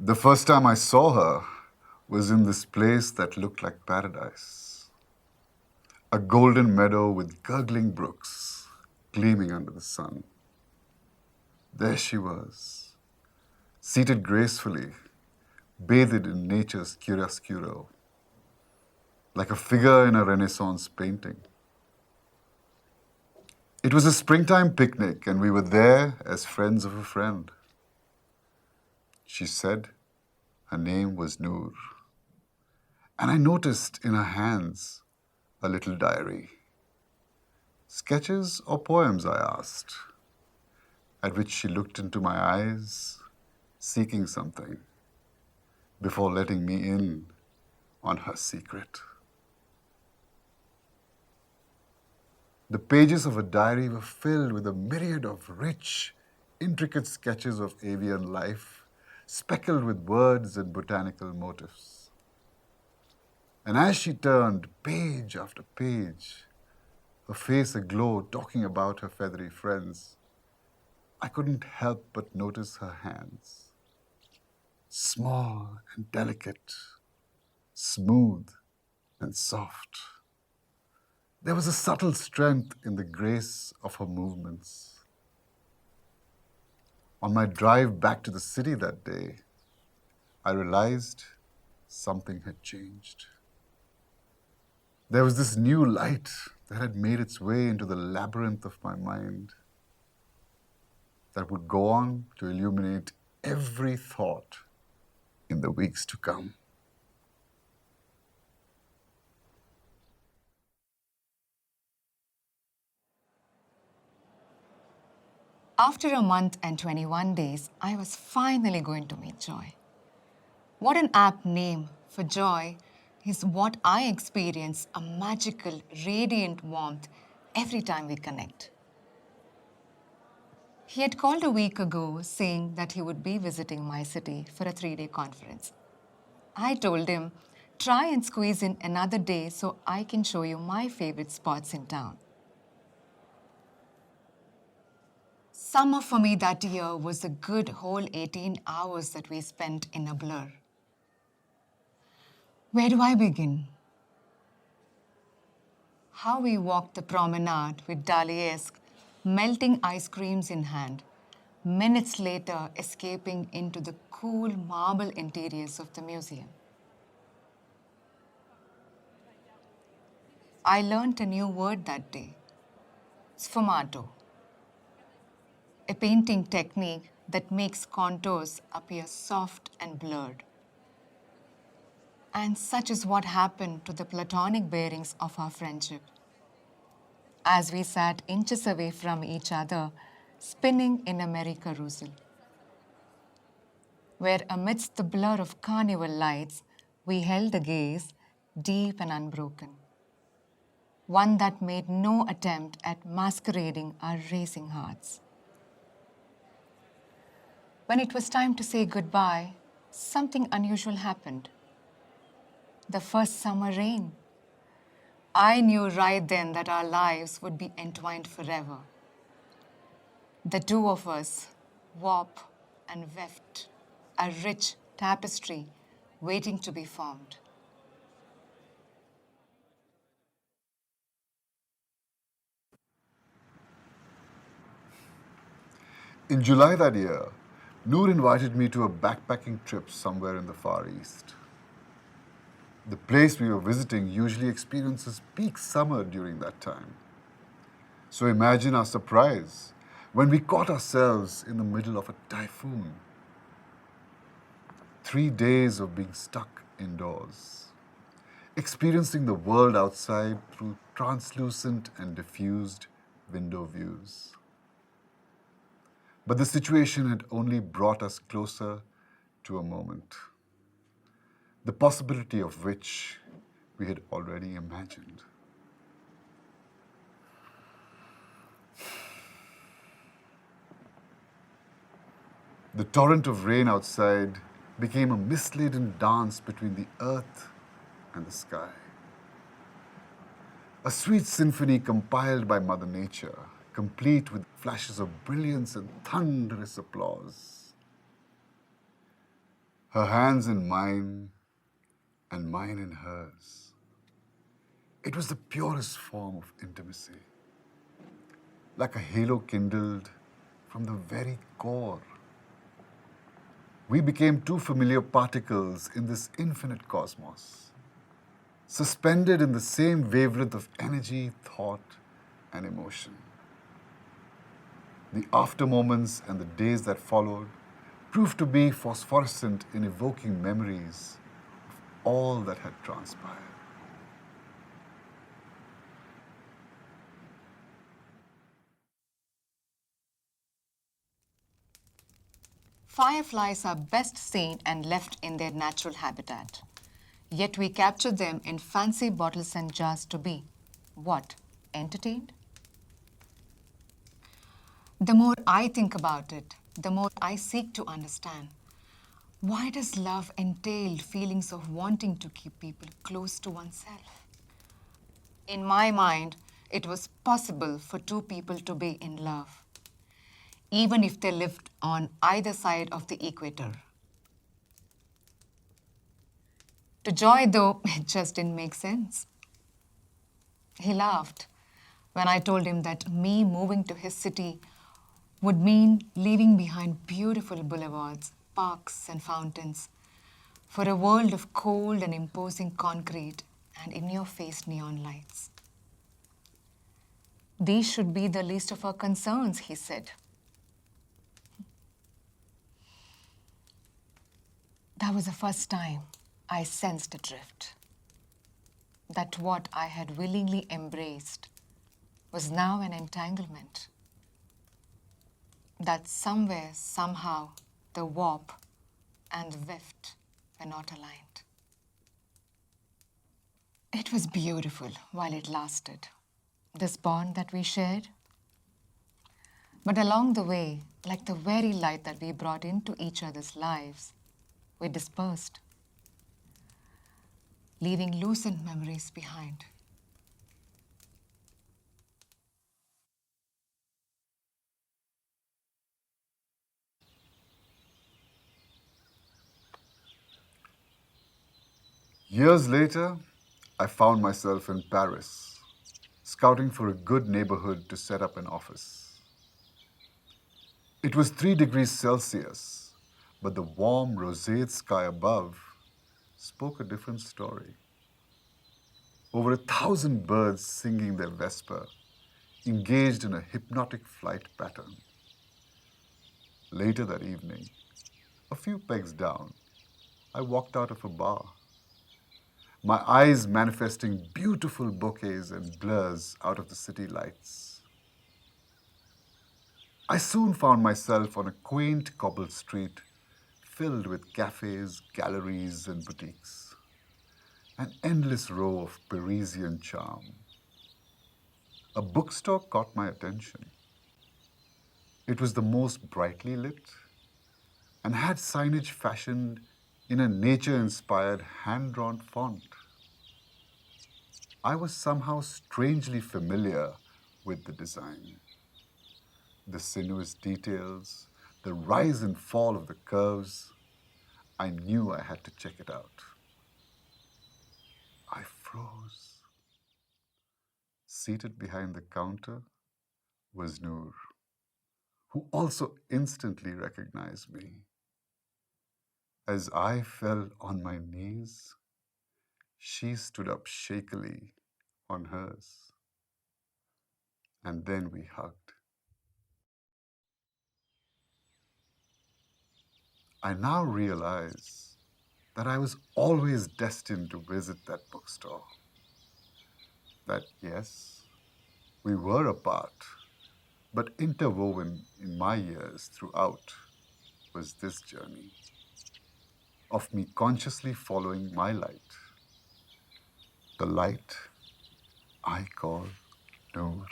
The first time I saw her was in this place that looked like paradise. A golden meadow with gurgling brooks gleaming under the sun. There she was, seated gracefully, bathed in nature's chiaroscuro, like a figure in a Renaissance painting. It was a springtime picnic, and we were there as friends of a friend. She said her name was Noor, and I noticed in her hands a little diary. Sketches or poems, I asked, at which she looked into my eyes, seeking something, before letting me in on her secret. The pages of a diary were filled with a myriad of rich, intricate sketches of avian life, speckled with words and botanical motifs. And as she turned page after page, her face aglow talking about her feathery friends, I couldn't help but notice her hands. Small and delicate, smooth and soft. There was a subtle strength in the grace of her movements. On my drive back to the city that day, I realized something had changed. There was this new light that had made its way into the labyrinth of my mind that would go on to illuminate every thought in the weeks to come. After a month and 21 days, I was finally going to meet Joy. What an apt name for Joy is what I experience a magical, radiant warmth every time we connect. He had called a week ago saying that he would be visiting my city for a 3-day conference. I told him, try and squeeze in another day so I can show you my favorite spots in town. Summer for me that year was a good whole 18 hours that we spent in a blur. Where do I begin? How we walked the promenade with Dali-esque, melting ice creams in hand, minutes later escaping into the cool marble interiors of the museum. I learned a new word that day, sfumato, a painting technique that makes contours appear soft and blurred. And such is what happened to the platonic bearings of our friendship. As we sat inches away from each other, spinning in a merry carousel, where amidst the blur of carnival lights, we held a gaze deep and unbroken, one that made no attempt at masquerading our racing hearts. When it was time to say goodbye, something unusual happened. The first summer rain. I knew right then that our lives would be entwined forever. The two of us, warp and weft, a rich tapestry waiting to be formed. In July that year, Noor invited me to a backpacking trip somewhere in the Far East. The place we were visiting usually experiences peak summer during that time. So imagine our surprise when we caught ourselves in the middle of a typhoon. 3 days of being stuck indoors, experiencing the world outside through translucent and diffused window views. But the situation had only brought us closer to a moment, the possibility of which we had already imagined. The torrent of rain outside became a mist-laden dance between the earth and the sky. A sweet symphony compiled by Mother Nature, complete with flashes of brilliance and thunderous applause. her hands in mine and mine in hers. It was the purest form of intimacy, like a halo kindled from the very core. We became two familiar particles in this infinite cosmos, suspended in the same wavelength of energy, thought, and emotion. The after moments and the days that followed proved to be phosphorescent in evoking memories of all that had transpired. Fireflies are best seen and left in their natural habitat. Yet we capture them in fancy bottles and jars to be, what, entertained? The more I think about it, the more I seek to understand. Why does love entail feelings of wanting to keep people close to oneself? In my mind, it was possible for two people to be in love, even if they lived on either side of the equator. To Joy, though, it just didn't make sense. He laughed when I told him that me moving to his city would mean leaving behind beautiful boulevards, parks, and fountains for a world of cold and imposing concrete and in your face neon lights. These should be the least of our concerns, he said. That was the first time I sensed a drift. That what I had willingly embraced was now an entanglement. That somewhere, somehow, the warp and the weft were not aligned. It was beautiful while it lasted, this bond that we shared. But along the way, like the very light that we brought into each other's lives, we dispersed, leaving loosened memories behind. Years later, I found myself in Paris, scouting for a good neighborhood to set up an office. It was 3 degrees Celsius, but the warm, roseate sky above spoke a different story. Over 1,000 birds singing their vesper, engaged in a hypnotic flight pattern. Later that evening, a few pegs down, I walked out of a bar, my eyes manifesting beautiful bouquets and blurs out of the city lights. I soon found myself on a quaint cobbled street filled with cafes, galleries, and boutiques, an endless row of Parisian charm. A bookstore caught my attention. It was the most brightly lit and had signage fashioned in a nature-inspired hand-drawn font. I was somehow strangely familiar with the design. The sinuous details, the rise and fall of the curves. I knew I had to check it out. I froze. Seated behind the counter was Noor, who also instantly recognized me. As I fell on my knees, she stood up shakily on hers, and then we hugged. I now realize that I was always destined to visit that bookstore. That, yes, we were apart, but interwoven in my years throughout was this journey of me consciously following my light, the light I call Noor.